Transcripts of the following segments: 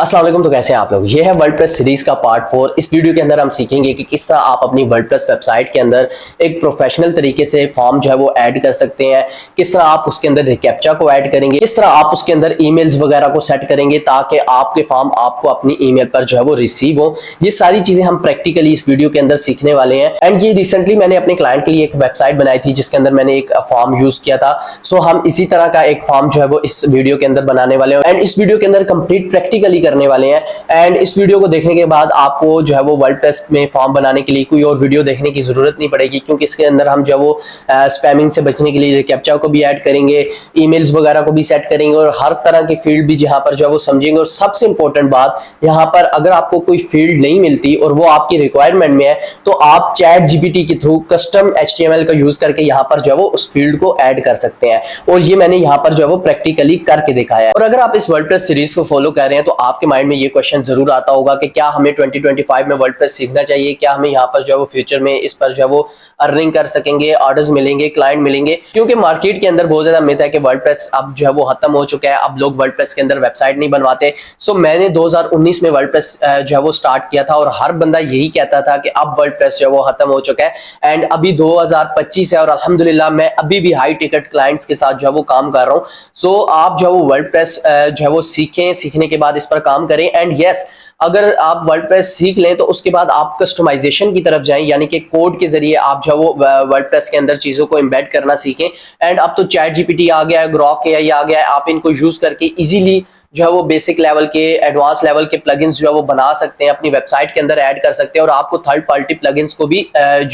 अस्सलाम वालेकुम। तो कैसे हैं आप लोग। ये है वर्डप्रेस सीरीज का पार्ट 4। इस वीडियो के अंदर हम सीखेंगे कि किस तरह आप अपनी वर्डप्रेस वेबसाइट के अंदर एक प्रोफेशनल तरीके से फॉर्म जो है वो ऐड कर सकते हैं, किस तरह आप उसके अंदर कैप्चा को ऐड करेंगे, किस तरह आप उसके अंदर ईमेल्स वगैरह को सेट करेंगे ताकि आपके फॉर्म आपको अपनी ईमेल पर जो है वो रिसीव हो। ये सारी चीजें हम प्रैक्टिकली इस वीडियो के अंदर सीखने वाले हैं। एंड ये रिसेंटली मैंने अपने क्लाइंट के लिए एक वेबसाइट बनाई थी जिसके अंदर मैंने एक फॉर्म यूज किया था। सो हम इसी तरह का एक फॉर्म जो है वो इस वीडियो के अंदर बनाने वाले हैं एंड इस वीडियो के अंदर कंप्लीट प्रैक्टिकली करने वाले हैं। एंड इस वीडियो को देखने के बाद आपको जो है वो वर्डप्रेस में फॉर्म बनाने के लिए कोई और वीडियो देखने की जरूरत नहीं पड़ेगी, क्योंकि इसके अंदर हम जो है वो स्पैमिंग से बचने के लिए कैप्चा को भी ऐड करेंगे, ईमेल्स वगैरह को भी सेट करेंगे और हर तरह की फील्ड भी जहां पर जो है वो समझेंगे। और सबसे इंपॉर्टेंट बात, यहाँ पर अगर आपको कोई फील्ड नहीं मिलती और वो आपकी रिक्वायरमेंट में है तो आप चैट जीपीटी के थ्रू कस्टम HTML का यूज करके यहाँ पर जो है वो उस फील्ड को ऐड कर सकते हैं। और ये मैंने यहाँ पर जो है वो प्रैक्टिकली करके दिखाया है। और अगर आप इस वर्डप्रेस सीरीज को फॉलो कर रहे हैं तो आपके माइंड में ये क्वेश्चन जरूर आता होगा कि क्या हमें 2025 में वर्डप्रेस सीखना चाहिए, क्या हमें यहाँ पर जो है वो फ्यूचर में इस पर जो है वो अर्निंग कर सकेंगे, ऑर्डर्स मिलेंगे, क्लाइंट मिलेंगे। क्योंकि मार्केट के अंदर बहुत ज्यादा मिथ है कि वर्डप्रेस अब जो है वो खत्म हो चुका है, अब लोग वर्डप्रेस के अंदर वेबसाइट नहीं बनवाते। सो मैंने 2019 में वर्डप्रेस जो है वो स्टार्ट किया था और हर बंदा यही कहता था कि अब वर्डप्रेस जो है वो खत्म हो चुका है। एंड अभी 2025 है और अल्हम्दुलिल्लाह मैं अभी भी हाई टिकट क्लाइंट्स के साथ जो है वो काम कर रहा हूँ। सो आप जो है वो वर्डप्रेस जो है वो सीखें, सीखने के बाद इस पर काम करें। एंड यस, अगर आप वर्डप्रेस सीख लें तो उसके बाद आप कस्टमाइजेशन की तरफ जाएं, यानी कि कोड के जरिए आप जो वो वर्डप्रेस के अंदर चीजों को एम्बेड करना सीखें। एंड अब तो चैट जीपीटी आ गया है, ग्रॉक AI आ गया है, आप इनको यूज करके इजीली जो है वो बेसिक लेवल के, एडवांस लेवल के प्लगइन्स जो है वो बना सकते हैं, अपनी वेबसाइट के अंदर ऐड कर सकते हैं और आपको थर्ड पार्टी प्लगइन्स को भी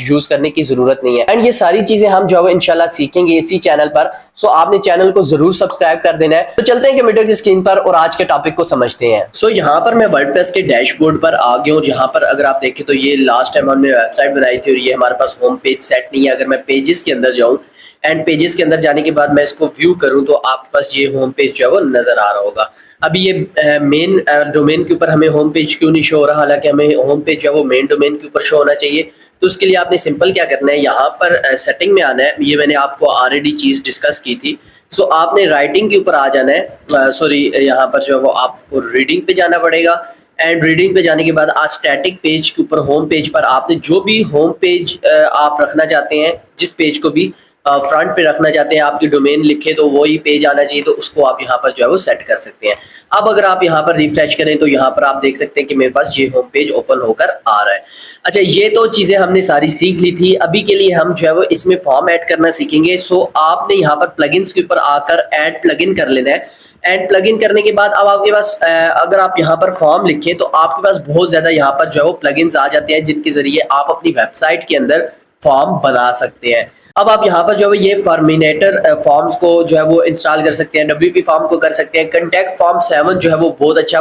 यूज करने की जरूरत नहीं है। एंड ये सारी चीजें हम जो है इंशाल्लाह सीखेंगे इसी चैनल पर। सो आपने चैनल को जरूर सब्सक्राइब कर देना है। तो चलते हैं कंप्यूटर की स्क्रीन पर और आज के टॉपिक को समझते हैं। सो यहाँ पर मैं वर्डप्रेस के डैशबोर्ड पर आ गया हूँ, जहाँ पर अगर आप देखें तो ये लास्ट टाइम हमने वेबसाइट बनाई थी और ये हमारे पास होम पेज सेट नहीं है। अगर मैं पेजेस के अंदर जाऊँ एंड पेजेस के अंदर जाने के बाद मैं इसको व्यू करूं तो आपके पास ये होम पेज जो है वो नजर आ रहा होगा। अभी ये मेन डोमेन के ऊपर हमें होम पेज क्यों नहीं शो हो रहा, हालांकि हमें होम पेज जो है वो मेन डोमेन के ऊपर शो होना चाहिए। तो उसके लिए आपने सिंपल क्या करना है, यहाँ पर सेटिंग में आना है। ये मैंने आपको ऑलरेडी चीज डिस्कस की थी। सो आपने राइटिंग के ऊपर आ जाना है, सॉरी यहाँ पर जो है वो आपको रीडिंग पे जाना पड़ेगा। एंड रीडिंग पे जाने के बाद आज स्टैटिक पेज के ऊपर होम पेज पर आपने जो भी होम पेज आप रखना चाहते हैं, जिस पेज को भी फ्रंट पे रखना चाहते हैं, आपकी डोमेन लिखे तो वही पेज आना चाहिए, तो उसको आप यहाँ पर जो है वो सेट कर सकते हैं। अब अगर आप यहाँ पर रिफ्रेश करें तो यहाँ पर आप देख सकते हैं कि मेरे पास ये होम पेज ओपन होकर आ रहा है। अच्छा, ये तो चीजें हमने सारी सीख ली थी। अभी के लिए हम जो है वो इसमें फॉर्म ऐड करना सीखेंगे। सो आपने यहाँ पर प्लगइन्स के ऊपर आकर ऐड प्लगइन कर लेना है। एंड प्लगइन करने के बाद अब आपके पास अगर आप यहाँ पर फॉर्म लिखें तो आपके पास बहुत ज्यादा यहाँ पर जो है वो प्लगइन्स आ जाते हैं, जिनके जरिए आप अपनी वेबसाइट के अंदर फॉर्म बना सकते हैं। अब आप यहाँ पर जो है ये फॉर्मिनेटर फॉर्म्स को जो है वो इंस्टॉल कर सकते हैं, WP फॉर्म को कर सकते हैं। कंटेक्ट फॉर्म 7 जो है वो बहुत अच्छा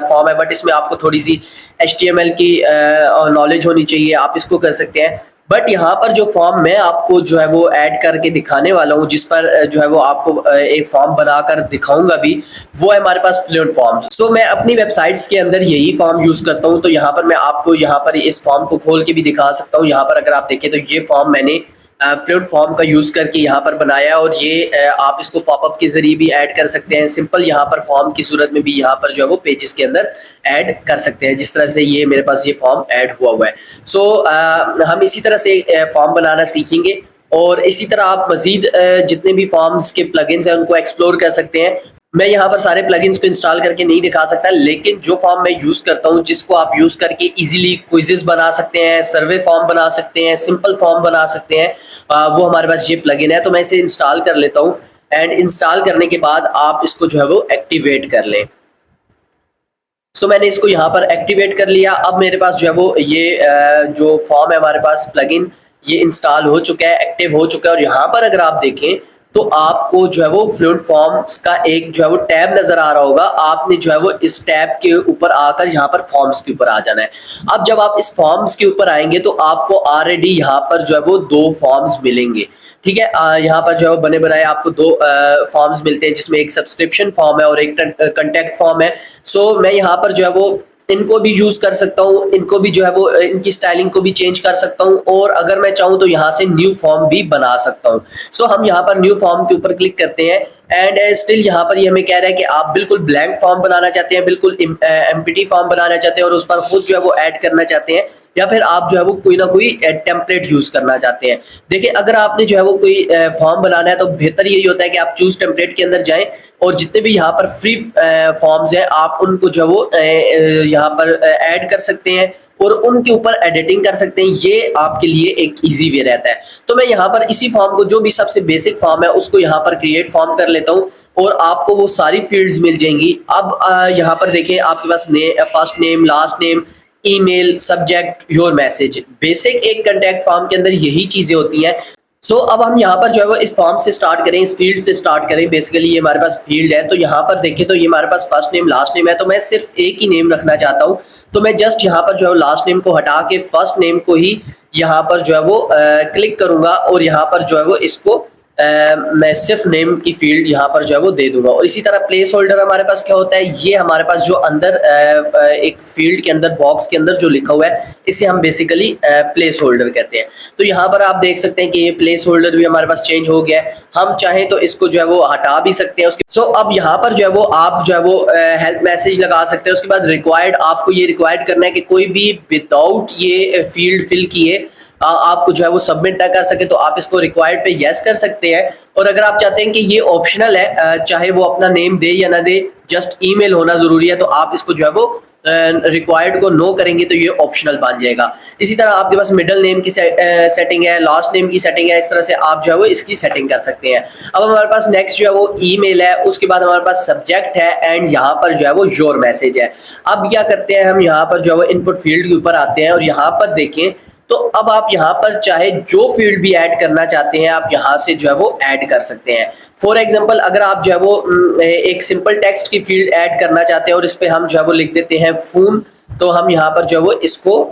फॉर्म है, बट इसमें आपको थोड़ी सी HTML की नॉलेज होनी चाहिए, आप इसको कर सकते हैं। बट यहाँ पर जो फॉर्म मैं आपको जो है वो ऐड करके दिखाने वाला हूँ, जिस पर जो है वो आपको एक फॉर्म बनाकर दिखाऊंगा भी, वो है हमारे पास फ्लुएंट फॉर्म। सो मैं अपनी वेबसाइट्स के अंदर यही फॉर्म यूज करता हूँ। तो यहाँ पर मैं आपको यहाँ पर इस फॉर्म को खोल के भी दिखा सकता हूँ। यहाँ पर अगर आप देखें तो ये फॉर्म मैंने फ्लुएंट फॉर्म का यूज करके यहाँ पर बनाया है और ये आप इसको पॉपअप के जरिए भी ऐड कर सकते हैं। सिंपल यहाँ पर फॉर्म की सूरत में भी यहाँ पर जो है वो पेजेस के अंदर ऐड कर सकते हैं, जिस तरह से ये मेरे पास ये फॉर्म ऐड हुआ है। सो हम इसी तरह से फॉर्म बनाना सीखेंगे और इसी तरह आप मजीद जितने भी फॉर्म्स के प्लगइन्स हैं उनको एक्सप्लोर कर सकते हैं। मैं यहाँ पर सारे प्लगइन्स को इंस्टॉल करके नहीं दिखा सकता, लेकिन जो फॉर्म मैं यूज करता हूँ, जिसको आप यूज करके इजीली क्विजेस बना सकते हैं, सर्वे फॉर्म बना सकते हैं, सिंपल फॉर्म बना सकते हैं, वो हमारे पास ये प्लगइन है। तो मैं इसे इंस्टॉल कर लेता हूँ एंड इंस्टॉल करने के बाद आप इसको जो है वो एक्टिवेट कर लें। सो मैंने इसको यहाँ पर एक्टिवेट कर लिया। अब मेरे पास जो है वो ये जो फॉर्म है हमारे पास प्लगइन, ये इंस्टॉल हो चुका है, एक्टिव हो चुका है। और यहाँ पर अगर आप देखें तो आपको जो है वो फ्लुएंट फॉर्म्स का एक जो है वो टैब नजर आ रहा होगा। आपने जो है वो इस टैब के ऊपर आकर यहाँ पर फॉर्म्स के ऊपर आ जाना है। अब जब आप इस फॉर्म्स के ऊपर आएंगे तो आपको ऑलरेडी यहाँ पर जो है वो 2 फॉर्म्स मिलेंगे, ठीक है। यहाँ पर जो है बने बनाए आपको 2 फॉर्म्स मिलते हैं, जिसमें एक सब्सक्रिप्शन फॉर्म है और एक कंटेक्ट फॉर्म है। सो मैं यहाँ पर जो है वो इनको भी यूज कर सकता हूँ, इनको भी जो है वो इनकी स्टाइलिंग को भी चेंज कर सकता हूँ और अगर मैं चाहूँ तो यहाँ से न्यू फॉर्म भी बना सकता हूँ। सो हम यहाँ पर न्यू फॉर्म के ऊपर क्लिक करते हैं एंड स्टिल यहाँ पर ये हमें कह रहा है कि आप बिल्कुल ब्लैंक फॉर्म बनाना चाहते हैं, बिल्कुल एम्प्टी फॉर्म बनाना चाहते हैं और उस पर खुद जो है वो ऐड करना चाहते हैं, या फिर आप जो है वो कोई ना कोई टेम्पलेट यूज करना चाहते हैं। देखिए अगर आपने जो है वो कोई फॉर्म बनाना है तो बेहतर यही होता है कि आप चूज टेम्पलेट के अंदर जाएं और जितने भी यहाँ पर फ्री फॉर्म्स हैं आप उनको जो है वो यहाँ पर ऐड कर सकते हैं और उनके ऊपर एडिटिंग कर सकते हैं। ये आपके लिए एक इजी वे रहता है। तो मैं यहाँ पर इसी फॉर्म को, जो भी सबसे बेसिक फॉर्म है उसको यहाँ पर क्रिएट फॉर्म कर लेता हूँ और आपको वो सारी फील्ड्स मिल जाएंगी। अब यहाँ पर देखें आपके पास first name, last name, email, subject, your message, basic एक कंटेक्ट फॉर्म के अंदर यही चीजें होती हैं। सो अब हम यहाँ पर जो है वो इस फॉर्म से स्टार्ट करें, इस फील्ड से स्टार्ट करें। बेसिकली ये हमारे पास फील्ड है, तो यहाँ पर देखें तो ये हमारे पास फर्स्ट नेम, लास्ट नेम है, तो मैं सिर्फ एक ही नेम रखना चाहता हूँ। तो मैं जस्ट यहाँ पर जो है लास्ट नेम को हटा के फर्स्ट नेम को ही यहाँ पर जो है वो क्लिक करूंगा और यहाँ पर जो है वो इसको मैं सिर्फ नेम की फील्ड यहाँ पर जो है वो दे दूंगा। और इसी तरह प्लेस होल्डर हमारे पास क्या होता है, ये हमारे पास जो अंदर एक फील्ड के अंदर, बॉक्स के अंदर जो लिखा हुआ है, इसे हम बेसिकली प्लेस होल्डर कहते हैं। तो यहाँ पर आप देख सकते हैं कि ये प्लेस होल्डर भी हमारे पास चेंज हो गया है। हम चाहें तो इसको जो है वो हटा भी सकते हैं। उसके अब यहाँ पर जो है वो आप जो है वो हेल्प मैसेज लगा सकते हैं। उसके बाद रिक्वायर्ड, आपको ये रिक्वायर्ड करना है कि कोई भी विदाउट ये फील्ड फिल किए आपको जो है वो सबमिट ना कर सके, तो आप इसको रिक्वायर्ड पे यस कर सकते हैं। और अगर आप चाहते हैं कि ये ऑप्शनल है, चाहे वो अपना नेम दे या ना दे, जस्ट ईमेल होना जरूरी है, तो आप इसको जो है वो रिक्वायर्ड को नो करेंगे तो ये ऑप्शनल बन जाएगा। इसी तरह आपके पास मिडिल नेम की सेटिंग है, लास्ट नेम की सेटिंग है, इस तरह से आप जो है वो इसकी सेटिंग कर सकते हैं। अब हमारे पास नेक्स्ट जो है वो ईमेल है, उसके बाद हमारे पास सब्जेक्ट है एंड यहाँ पर जो है वो योर मैसेज है। अब क्या करते हैं, हम यहाँ पर जो है वो इनपुट फील्ड के ऊपर आते हैं और यहाँ पर देखें तो अब आप यहाँ पर चाहे जो फील्ड भी ऐड करना चाहते हैं आप यहाँ से जो है वो ऐड कर सकते हैं। फॉर एग्जांपल अगर आप जो है वो एक सिंपल टेक्स्ट की फील्ड ऐड करना चाहते हैं और इस पे हम जो है वो लिख देते हैं फोन, तो हम यहाँ पर जो है वो इसको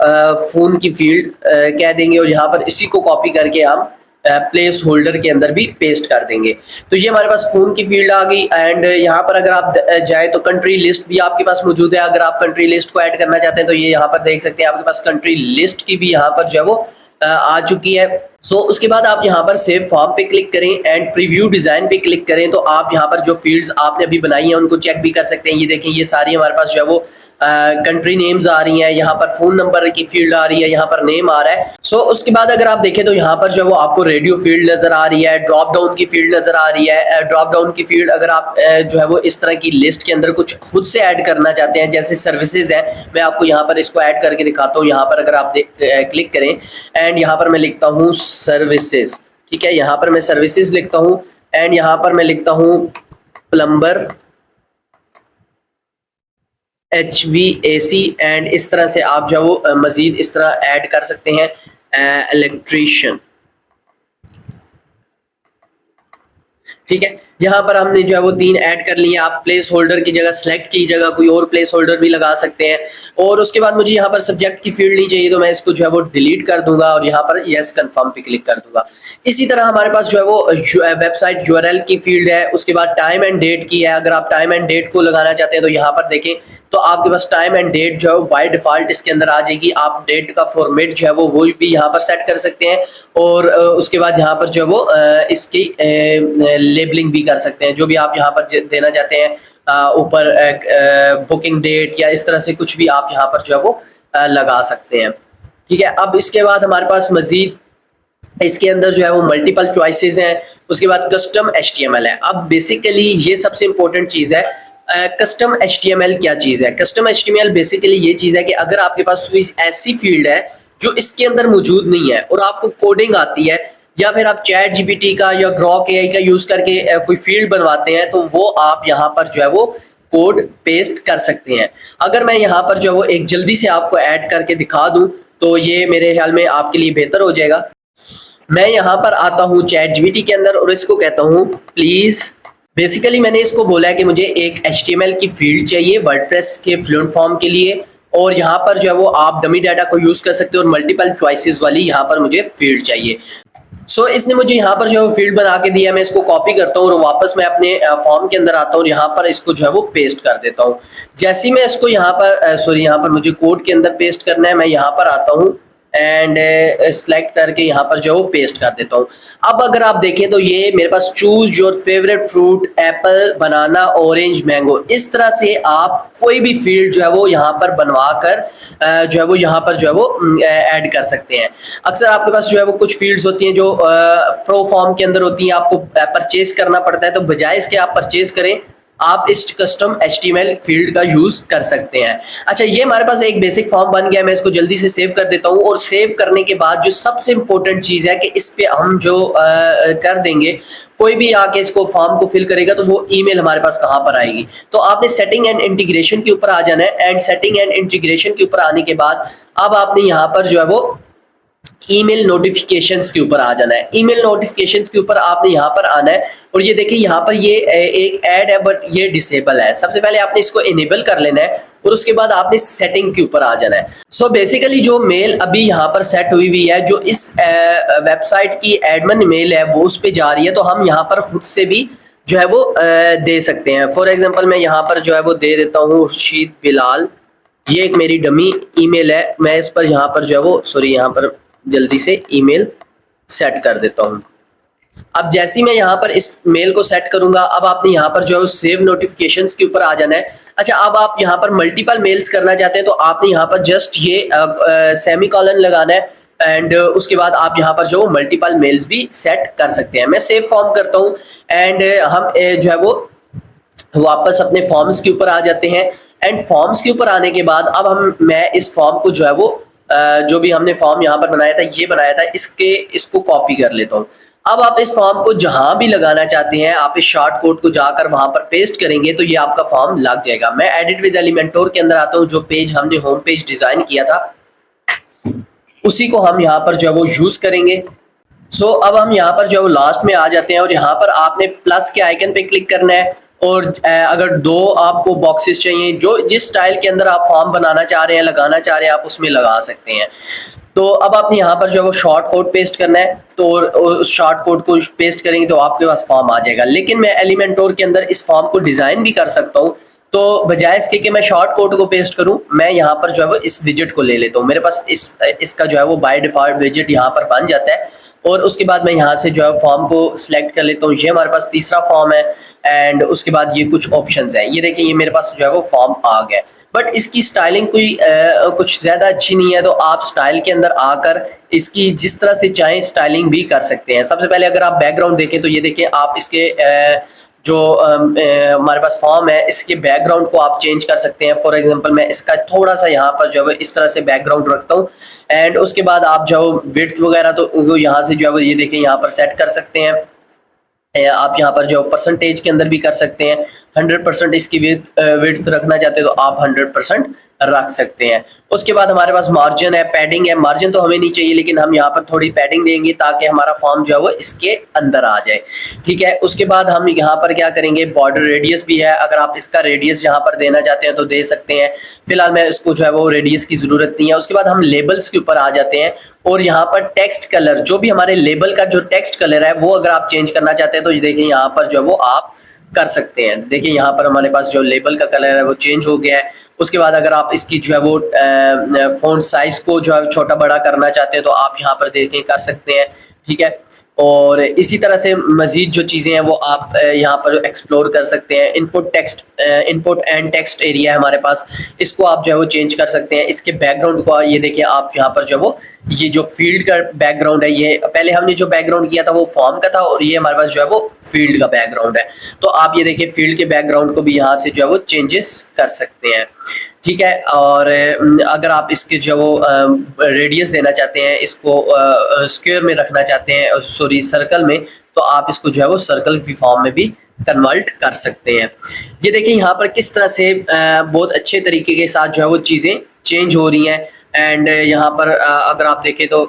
फोन की फील्ड कह देंगे और यहाँ पर इसी को कॉपी करके हम प्लेस होल्डर के अंदर भी पेस्ट कर देंगे। तो ये हमारे पास फोन की फील्ड आ गई। एंड यहाँ पर अगर आप जाए तो कंट्री लिस्ट भी आपके पास मौजूद है। अगर आप कंट्री लिस्ट को ऐड करना चाहते हैं तो ये यहाँ पर देख सकते हैं, आपके पास कंट्री लिस्ट की भी यहाँ पर जो है वो आ चुकी है। सो उसके बाद आप यहाँ पर सेव फॉर्म पे क्लिक करें एंड प्रीव्यू डिजाइन पे क्लिक करें, तो आप यहाँ पर जो फील्ड्स आपने अभी बनाई हैं उनको चेक भी कर सकते हैं। ये देखें, ये सारी हमारे पास जो है वो कंट्री नेम्स आ रही हैं, यहाँ पर फोन नंबर की फील्ड आ रही है, यहाँ पर नेम आ रहा है। सो उसके बाद अगर आप देखें तो यहाँ पर जो है वो आपको रेडियो फील्ड नजर आ रही है, ड्रॉप डाउन की फील्ड नजर आ रही है। ड्रॉप डाउन की फील्ड अगर आप जो है वो इस तरह की लिस्ट के अंदर कुछ खुद से ऐड करना चाहते हैं, जैसे सर्विसेज है, मैं आपको यहाँ पर इसको ऐड करके दिखाता हूँ। यहाँ पर अगर आप क्लिक करें एंड यहाँ पर मैं लिखता हूँ सर्विसेज, ठीक है, यहाँ पर मैं सर्विसेज लिखता हूँ एंड यहाँ पर मैं लिखता हूँ प्लम्बर, HVAC एंड इस तरह से आप जो है वो मजीद इस तरह ऐड कर सकते हैं, इलेक्ट्रीशियन, ठीक है। यहाँ पर हमने जो है वो 3 ऐड कर लिए। आप प्लेस होल्डर की जगह, सेलेक्ट की जगह कोई और प्लेस होल्डर भी लगा सकते हैं। और उसके बाद मुझे यहाँ पर सब्जेक्ट की फील्ड नहीं चाहिए तो मैं इसको जो है वो डिलीट कर दूंगा और यहाँ पर यस कंफर्म पे क्लिक कर दूंगा। इसी तरह हमारे पास जो है वो वेबसाइट URL की फील्ड है। उसके बाद टाइम एंड डेट की है। अगर आप टाइम एंड डेट को लगाना चाहते हैं तो यहाँ पर देखें तो आपके पास टाइम एंड डेट जो है वो बाय डिफॉल्ट इसके अंदर आ जाएगी। आप डेट का फॉर्मेट जो है वो भी यहाँ पर सेट कर सकते हैं और उसके बाद यहाँ पर जो है वो इसकी लेबलिंग भी कर सकते हैं, जो भी आप यहाँ पर देना चाहते हैं, ऊपर बुकिंग डेट या इस तरह से कुछ भी आप यहाँ पर जो है वो लगा सकते हैं, ठीक है। अब इसके बाद हमारे पास मजीद इसके अंदर जो है वो मल्टीपल चॉइसेस हैं। उसके बाद कस्टम HTML है। अब बेसिकली ये सबसे इंपॉर्टेंट चीज़ है। कस्टम HTML क्या चीज़ है? कस्टम HTML बेसिकली ये चीज़ है कि अगर आपके पास कोई ऐसी फील्ड है जो इसके अंदर मौजूद नहीं है और आपको कोडिंग आती है, या फिर आप चैट GPT का या ग्रॉक AI का यूज करके कोई फील्ड बनवाते हैं, तो वो आप यहाँ पर जो है वो कोड पेस्ट कर सकते हैं। अगर मैं यहाँ पर जो है वो एक जल्दी से आपको ऐड करके दिखा दूं तो ये मेरे ख्याल में आपके लिए बेहतर हो जाएगा। मैं यहाँ पर आता हूँ चैट GPT के अंदर और इसको कहता हूँ प्लीज। बेसिकली मैंने इसको बोला है कि मुझे एक HTML की फील्ड चाहिए वर्डप्रेस के फ्लुएंट फॉर्म के लिए, और यहाँ पर जो है वो आप डमी डाटा को यूज कर सकते हो और मल्टीपल चॉइसेस वाली यहाँ पर मुझे फील्ड चाहिए। सो इसने मुझे यहाँ पर जो है फील्ड बना के दिया। मैं इसको कॉपी करता हूँ और वापस मैं अपने फॉर्म के अंदर आता हूँ, यहाँ पर इसको जो है वो पेस्ट कर देता हूँ। जैसे ही मैं इसको यहाँ पर यहाँ पर मुझे कोड के अंदर पेस्ट करना है, मैं यहाँ पर आता हूँ एंड सेलेक्ट करके यहाँ पर जो है वो पेस्ट कर देता हूँ। अब अगर आप देखें तो ये मेरे पास choose your favourite fruit apple banana orange mango, इस तरह से आप कोई भी फील्ड जो है वो यहाँ पर बनवा कर जो है वो यहाँ पर जो है वो ऐड कर सकते हैं। अक्सर आपके पास जो है वो कुछ फील्ड्स होती हैं जो प्रो फॉर्म के अंदर होती हैं, आपको परचेज करना पड़ता है, तो बजाय इसके आप परचेज करें, आप इस कस्टम HTML फील्ड का यूज कर सकते हैं। अच्छा, ये हमारे पास एक बेसिक फॉर्म बन गया है, मैं इसको जल्दी से सेव कर देता हूँ। और सेव करने के बाद जो सबसे इंपॉर्टेंट चीज है कि इस पे हम जो कर देंगे, कोई भी आके इसको फॉर्म को फिल करेगा तो वो ईमेल हमारे पास कहाँ पर आएगी। तो आपने सेटिंग एंड इंटीग्रेशन के ऊपर आ जाना है, एंड सेटिंग एंड इंटीग्रेशन के ऊपर आने के बाद अब आपने यहाँ पर जो है वो ईमेल नोटिफिकेशंस के ऊपर आ जाना है। ईमेल नोटिफिकेशंस के ऊपर आपने यहाँ पर आना है, और ये देखिए यहाँ पर ये एक ऐड है बट ये डिसेबल है। सबसे पहले आपने इसको इनेबल कर लेना है और उसके बाद आपने सेटिंग के ऊपर आ जाना है। सो बेसिकली जो मेल अभी यहाँ पर सेट हुई हुई है, जो इस वेबसाइट की एडमिन मेल है वो उस पर जा रही है, तो हम यहाँ पर खुद से भी जो है वो दे सकते हैं। फॉर एग्जाम्पल मैं यहाँ पर जो है वो दे देता हूँ खुर्शीद बिलाल, ये एक मेरी डमी ईमेल है, मैं इस पर यहाँ पर जो है वो यहाँ पर जल्दी से ईमेल सेट कर देता हूं। अब जैसे ही मैं यहाँ पर इस मेल को सेट करूंगा, अब आपने यहाँ पर जो है सेव नोटिफिकेशंस के ऊपर आ जाना है। अच्छा, अब आप यहाँ पर मल्टीपल मेल्स करना चाहते हैं तो आपने यहाँ पर जस्ट ये सेमीकोलन लगाना है, एंड उसके बाद आप यहाँ पर जो मल्टीपल मेल्स भी सेट कर सकते हैं। मैं सेव फॉर्म करता हूँ, एंड हम जो है वो वापस अपने फॉर्म्स के ऊपर आ जाते हैं। एंड फॉर्म्स के ऊपर आने के बाद अब मैं इस फॉर्म को जो है वो जो भी हमने फॉर्म यहाँ पर बनाया था, ये बनाया था, इसको कॉपी कर लेता हूँ। अब आप इस फॉर्म को जहां भी लगाना चाहते हैं, आप इस शॉर्ट कोड को जाकर वहां पर पेस्ट करेंगे तो ये आपका फॉर्म लग जाएगा। मैं एडिट विद एलिमेंटोर के अंदर आता हूँ, जो पेज हमने होम पेज डिजाइन किया था उसी को हम यहाँ पर जो है वो यूज करेंगे। सो अब हम यहाँ पर जो है वो लास्ट में आ जाते हैं, और यहाँ पर आपने प्लस के आइकन पे क्लिक करना है, और अगर दो आपको बॉक्सेस चाहिए, जो जिस स्टाइल के अंदर आप फॉर्म बनाना चाह रहे हैं, लगाना चाह रहे हैं, आप उसमें लगा सकते हैं। तो अब आपने यहाँ पर जो है वो शॉर्ट कोड पेस्ट करना है, तो उस शॉर्ट कोड को पेस्ट करेंगे तो आपके पास फॉर्म आ जाएगा। लेकिन मैं एलिमेंटोर के अंदर इस फॉर्म को डिजाइन भी कर सकता हूँ, तो बजाय इसके कि मैं शॉर्ट कोड को पेस्ट करूं, मैं यहाँ पर जो है वो इस विजेट को ले लेता हूँ। मेरे पास इसका जो है वो बाय डिफॉल्ट विजेट यहाँ पर बन जाता है, और उसके बाद मैं यहाँ से जो है फॉर्म को सिलेक्ट कर लेता हूँ। ये हमारे पास तीसरा फॉर्म है, एंड उसके बाद ये कुछ ऑप्शंस हैं। ये देखिए, ये मेरे पास जो है वो फॉर्म आ गया, बट इसकी स्टाइलिंग कोई कुछ ज़्यादा अच्छी नहीं है, तो आप स्टाइल के अंदर आकर इसकी जिस तरह से चाहें स्टाइलिंग भी कर सकते हैं। सबसे पहले अगर आप बैकग्राउंड देखें तो ये देखिए, आप इसके जो हमारे पास फॉर्म है, इसके बैकग्राउंड को आप चेंज कर सकते हैं। फॉर एग्जांपल मैं इसका थोड़ा सा यहाँ पर जो है इस तरह से बैकग्राउंड रखता हूँ, एंड उसके बाद आप जो विड्थ वगैरह तो यहाँ से जो है ये देखें यहाँ पर सेट कर सकते हैं। आप यहाँ पर जो परसेंटेज के अंदर भी कर सकते हैं। 100% इसकी विड्थ रखना चाहते हैं तो आप 100% रख सकते हैं। उसके बाद हमारे पास मार्जिन है, पैडिंग है। मार्जिन तो हमें नहीं चाहिए, लेकिन हम यहाँ पर थोड़ी पैडिंग देंगे ताकि हमारा फॉर्म जो है वो इसके अंदर आ जाए, ठीक है। उसके बाद हम यहाँ पर क्या करेंगे, बॉर्डर रेडियस भी है, अगर आप इसका रेडियस यहाँ पर देना चाहते हैं तो दे सकते हैं। फिलहाल मैं इसको जो है वो रेडियस की जरूरत नहीं है। उसके बाद हम लेबल्स के ऊपर आ जाते हैं, और यहाँ पर टेक्स्ट कलर, जो भी हमारे लेबल का जो टेक्स्ट कलर है वो अगर आप चेंज करना चाहते हैं तो देखिए यहाँ पर जो है वो आप कर सकते हैं। देखिए यहाँ पर हमारे पास जो लेबल का कलर है वो चेंज हो गया है। उसके बाद अगर आप इसकी जो है वो फ़ॉन्ट साइज को जो है छोटा बड़ा करना चाहते हैं तो आप यहाँ पर देखें कर सकते हैं, ठीक है। और इसी तरह से मजीद जो चीज़ें हैं वो आप यहाँ पर एक्सप्लोर कर सकते हैं। इनपुट एंड टेक्स्ट एरिया है हमारे पास, इसको आप जो है वो चेंज कर सकते हैं। इसके बैकग्राउंड को ये देखिए, आप यहाँ पर जो है वो ये जो फील्ड का बैकग्राउंड है, ये पहले हमने जो बैकग्राउंड किया था वो फॉर्म का था, और ये हमारे पास जो है वो फील्ड का बैकग्राउंड है। तो आप ये देखिए फील्ड के बैकग्राउंड को भी यहाँ से जो है वो चेंजेस कर सकते हैं, ठीक है। और अगर आप इसके जो वो रेडियस देना चाहते हैं, इसको स्क्वायर में रखना चाहते हैं, सॉरी सर्कल में, तो आप इसको जो है वो सर्कल की फॉर्म में भी कन्वर्ट कर सकते हैं। ये देखिए यहाँ पर किस तरह से बहुत अच्छे तरीके के साथ जो है वो चीज़ें चेंज हो रही हैं। एंड यहाँ पर अगर आप देखें तो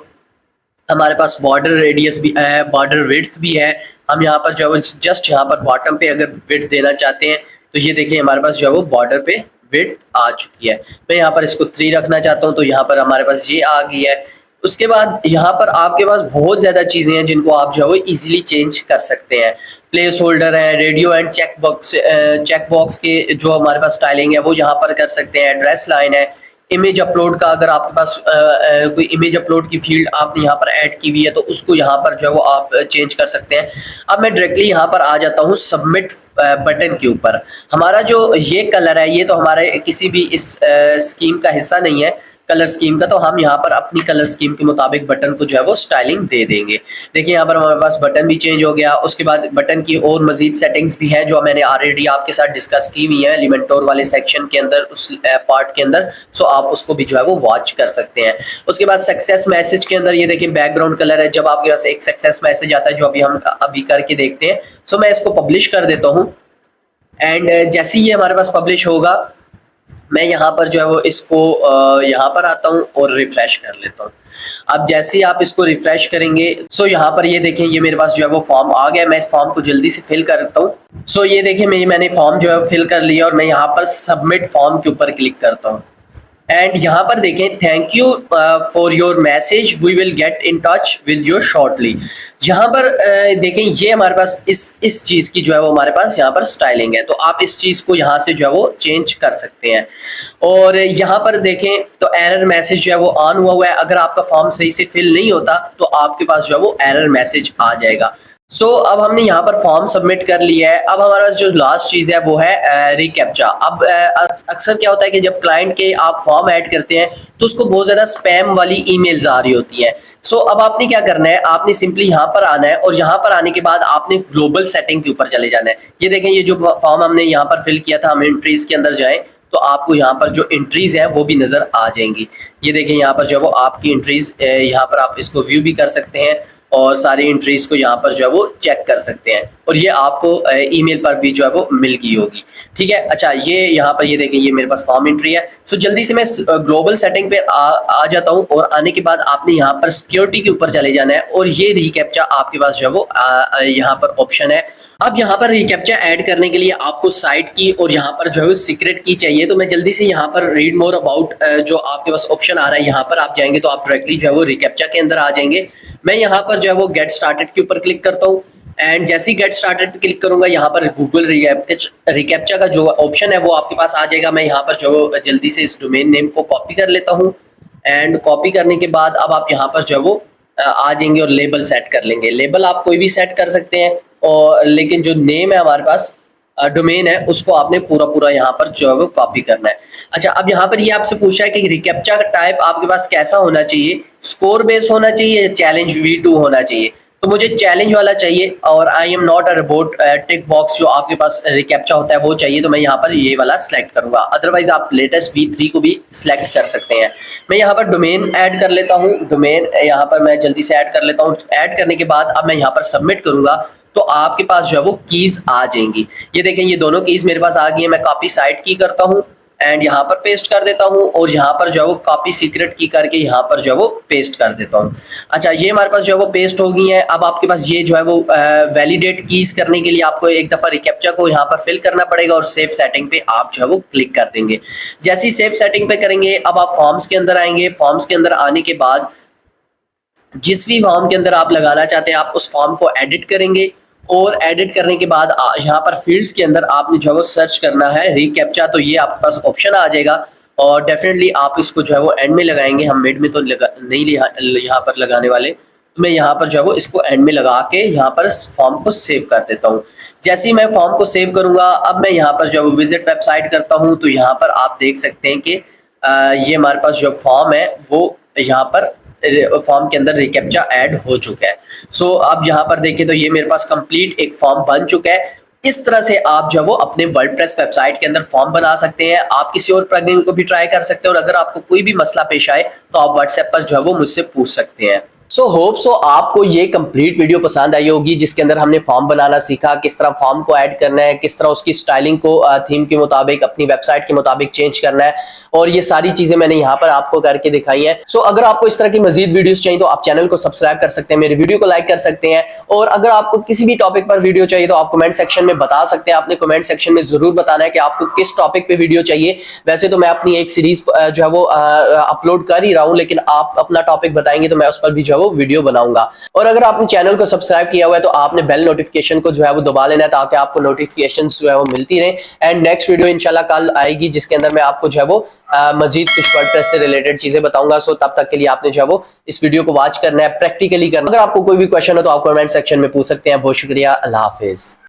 हमारे पास बॉर्डर रेडियस भी है, बॉर्डर विड्थ भी है। हम यहाँ पर जो है जस्ट यहाँ पर बॉटम पे अगर विड्थ देना चाहते हैं तो ये देखिए हमारे पास जो है वो बॉर्डर पे विड्थ आ चुकी है। मैं यहाँ पर इसको 3 रखना चाहता हूँ तो यहाँ पर हमारे पास ये आ गई है। उसके बाद यहाँ पर आपके पास बहुत ज़्यादा चीज़ें हैं जिनको आप जो है वो इजीली चेंज कर सकते हैं। प्लेस होल्डर है, रेडियो एंड चेक बॉक्स के जो हमारे पास स्टाइलिंग है वो यहाँ पर कर सकते हैं। एड्रेस लाइन है, इमेज अपलोड का, अगर आपके पास कोई इमेज अपलोड की फील्ड आपने यहाँ पर ऐड की हुई है तो उसको यहाँ पर जो है वो आप चेंज कर सकते हैं। अब मैं डायरेक्टली यहाँ पर आ जाता हूँ सबमिट बटन के ऊपर। हमारा जो ये कलर है ये तो हमारे किसी भी इस स्कीम का हिस्सा नहीं है, कलर स्कीम का, तो हम यहाँ पर अपनी कलर स्कीम के मुताबिक बटन को जो है वो स्टाइलिंग दे देंगे। देखिए यहाँ पर हमारे पास बटन भी चेंज हो गया। उसके बाद बटन की और मजीद सेटिंग्स भी हैं जो मैंने ऑलरेडी आपके साथ डिस्कस की हुई हैं एलिमेंटोर वाले सेक्शन के अंदर, उस पार्ट के अंदर। सो आप उसको भी जो है वो वॉच कर सकते हैं। उसके बाद सक्सेस मैसेज के अंदर ये देखिए बैकग्राउंड कलर है। जब आपके पास एक सक्सेस मैसेज आता है जो अभी हम अभी करके देखते हैं, सो मैं इसको पब्लिश कर देता हूँ। एंड जैसे ही ये हमारे पास पब्लिश होगा, मैं यहाँ पर जो है वो इसको यहाँ पर आता हूँ और रिफ्रेश कर लेता हूँ। अब जैसे ही आप इसको रिफ्रेश करेंगे, सो यहाँ पर ये देखें ये मेरे पास जो है वो फॉर्म आ गया। मैं इस फॉर्म को जल्दी से फिल करता हूँ। सो ये देखें मैंने फॉर्म जो है फिल कर लिया और मैं यहाँ पर सबमिट फॉर्म के ऊपर क्लिक करता हूँ। एंड यहाँ पर देखें thank you for your message, we will get in touch with you shortly. यहाँ पर देखें ये हमारे पास इस चीज़ की जो है वो हमारे पास यहाँ पर स्टाइलिंग है, तो आप इस चीज़ को यहाँ से जो है वो चेंज कर सकते हैं। और यहाँ पर देखें तो एरर मैसेज जो है वो ऑन हुआ है। अगर आपका फॉर्म सही से फिल नहीं होता तो आपके पास जो है वो एरर मैसेज आ जाएगा। सो अब हमने यहाँ पर फॉर्म सबमिट कर लिया है। अब हमारा जो लास्ट चीज़ है वो है रिकैप्चा। अब अक्सर क्या होता है कि जब क्लाइंट के आप फॉर्म ऐड करते हैं तो उसको बहुत ज़्यादा स्पैम वाली ईमेल्स आ रही होती हैं। सो अब आपने क्या करना है, आपने सिंपली यहाँ पर आना है और यहाँ पर आने के बाद आपने ग्लोबल सेटिंग के ऊपर चले जाना है। ये देखें ये जो फॉर्म हमने यहाँ पर फिल किया था, हम एंट्रीज के अंदर जाएं तो आपको यहाँ पर जो एंट्रीज हैं वो भी नज़र आ जाएंगी। ये देखें यहाँ पर जो है वो आपकी एंट्रीज, यहाँ पर आप इसको व्यू भी कर सकते हैं और सारी एंट्रीज को यहाँ पर जो है वो चेक कर सकते हैं और ये आपको ईमेल पर भी जो है वो मिल गई होगी। ठीक है, अच्छा ये यहाँ पर ये देखें ये मेरे पास फॉर्म एंट्री है। सो जल्दी से मैं ग्लोबल सेटिंग पे आ जाता हूँ और आने के बाद आपने यहाँ पर सिक्योरिटी के ऊपर चले जाना है और ये रिकैप्चा आपके पास जो है वो यहाँ पर ऑप्शन है। अब यहाँ पर रिकैप्चा ऐड करने के लिए आपको साइट की और यहाँ पर जो है वो सीक्रेट की चाहिए। तो मैं जल्दी से यहाँ पर रीड मोर अबाउट जो आपके पास ऑप्शन आ रहा है यहाँ पर आप जाएंगे तो आप डायरेक्टली जो है वो रिकैप्चा के अंदर आ जाएंगे। मैं यहाँ पर जो है वो गेट स्टार्टेड के ऊपर क्लिक करता हूँ एंड जैसे ही गेट स्टार्टेड पे क्लिक करूंगा यहाँ पर गूगल रिकैप्चा का जो ऑप्शन है वो आपके पास आ जाएगा। मैं यहाँ पर जो जल्दी से इस डोमेन नेम को कॉपी कर लेता हूँ एंड कॉपी करने के बाद अब आप यहाँ पर जो है वो आ जाएंगे और लेबल सेट कर लेंगे। लेबल आप कोई भी सेट कर सकते हैं और लेकिन जो नेम है हमारे पास डोमेन है उसको आपने पूरा यहाँ पर जो है वो कॉपी करना है। अच्छा अब यहाँ पर ये आपसे पूछा है कि रिकैप्चा का टाइप आपके पास कैसा होना चाहिए, स्कोर बेस होना चाहिए या चैलेंज V2 होना चाहिए। तो मुझे चैलेंज वाला चाहिए और I am not a robot tick box जो आपके पास रिकैप्चा होता है वो चाहिए। तो मैं यहाँ पर ये वाला सिलेक्ट करूंगा, अदरवाइज आप लेटेस्ट V3 को भी सिलेक्ट कर सकते हैं। मैं यहाँ पर डोमेन ऐड कर लेता हूँ, डोमेन यहाँ पर मैं जल्दी से ऐड कर लेता हूँ। ऐड करने के बाद अब मैं यहाँ पर सबमिट करूंगा तो आपके पास जो है वो कीज आ जाएंगी। ये देखें ये दोनों कीज मेरे पास आ गई है। मैं कॉपी साइट की करता हूँ एंड यहाँ पर पेस्ट कर देता हूँ और यहाँ पर जो है वो कॉपी सीक्रेट की करके यहाँ पर जो है वो पेस्ट कर देता हूँ। अच्छा ये हमारे पास जो है वो पेस्ट हो गई है। अब आपके पास ये जो है वो वैलिडेट कीज करने के लिए आपको एक दफ़ा रिकैप्चा को यहाँ पर फिल करना पड़ेगा और सेव सेटिंग पे आप जो है वो क्लिक कर देंगे। जैसे ही सेव सेटिंग पे करेंगे अब आप फॉर्म्स के अंदर आएंगे। फॉर्म्स के अंदर आने के बाद जिस भी फॉर्म के अंदर आप लगाना चाहते हैं आप उस फॉर्म को एडिट करेंगे और एडिट करने के बाद यहाँ पर फील्ड्स के अंदर आपने जो है वो सर्च करना है रिकैप्चा। तो ये आपके पास ऑप्शन आ जाएगा और डेफिनेटली आप इसको जो है वो एंड में लगाएंगे। हम मिड में तो नहीं यहाँ पर लगाने वाले, तो मैं यहाँ पर जो है वो इसको एंड में लगा के यहाँ पर फॉर्म को सेव कर देता हूँ। जैसे ही मैं फॉर्म को सेव करूँगा अब मैं यहाँ पर जो है वो विजिट वेबसाइट करता हूँ तो यहाँ पर आप देख सकते हैं कि ये हमारे पास जो फॉर्म है वो यहाँ पर फॉर्म के अंदर रिकैप्चा ऐड हो चुका है। सो अब यहाँ पर देखिए तो ये मेरे पास कंप्लीट एक फॉर्म बन चुका है। इस तरह से आप जो है वो अपने वर्डप्रेस वेबसाइट के अंदर फॉर्म बना सकते हैं। आप किसी और प्लगइन को भी ट्राई कर सकते हैं और अगर आपको कोई भी मसला पेश आए तो आप व्हाट्सएप पर जो है वो मुझसे पूछ सकते हैं। सो होप सो आपको ये कंप्लीट वीडियो पसंद आई होगी जिसके अंदर हमने फॉर्म बनाना सीखा, किस तरह फॉर्म को ऐड करना है, किस तरह उसकी स्टाइलिंग को थीम के मुताबिक अपनी वेबसाइट के मुताबिक चेंज करना है और ये सारी चीजें मैंने यहाँ पर आपको करके दिखाई हैं। सो अगर आपको इस तरह की मजीद वीडियोस चाहिए तो आप चैनल को सब्सक्राइब कर सकते हैं, मेरे वीडियो को लाइक कर सकते हैं और अगर आपको किसी भी टॉपिक पर वीडियो चाहिए तो आप कमेंट सेक्शन में बता सकते हैं। आपने कमेंट सेक्शन में जरूर बताना है कि आपको किस टॉपिक पे वीडियो चाहिए। वैसे तो मैं अपनी एक सीरीज जो है वो अपलोड कर ही रहा हूँ, लेकिन आप अपना टॉपिक बताएंगे तो मैं उस पर भी जो जो है वो वीडियो बनाऊंगा। और अगर आपने चैनल को सब्सक्राइब किया हुआ है तो आपने बेल नोटिफिकेशन को जो है वो दबा लेना है, ताकि आपको नोटिफिकेशन जो है वो मिलती रहे। एंड नेक्स्ट वीडियो इंशाल्लाह कल आएगी, जिसके अंदर मैं आपको जो है वो मजीद कुछ वर्डप्रेस से रिलेटेड चीजें बताऊंगा। सो तब तक के लिए आपने जो है वो इस वीडियो को वॉच करना है, प्रैक्टिकली करना। अगर आपको कोई भी क्वेश्चन हो तो आप कमेंट सेक्शन में पूछ सकते हैं। बहुत शुक्रिया, अल्लाह हाफिज।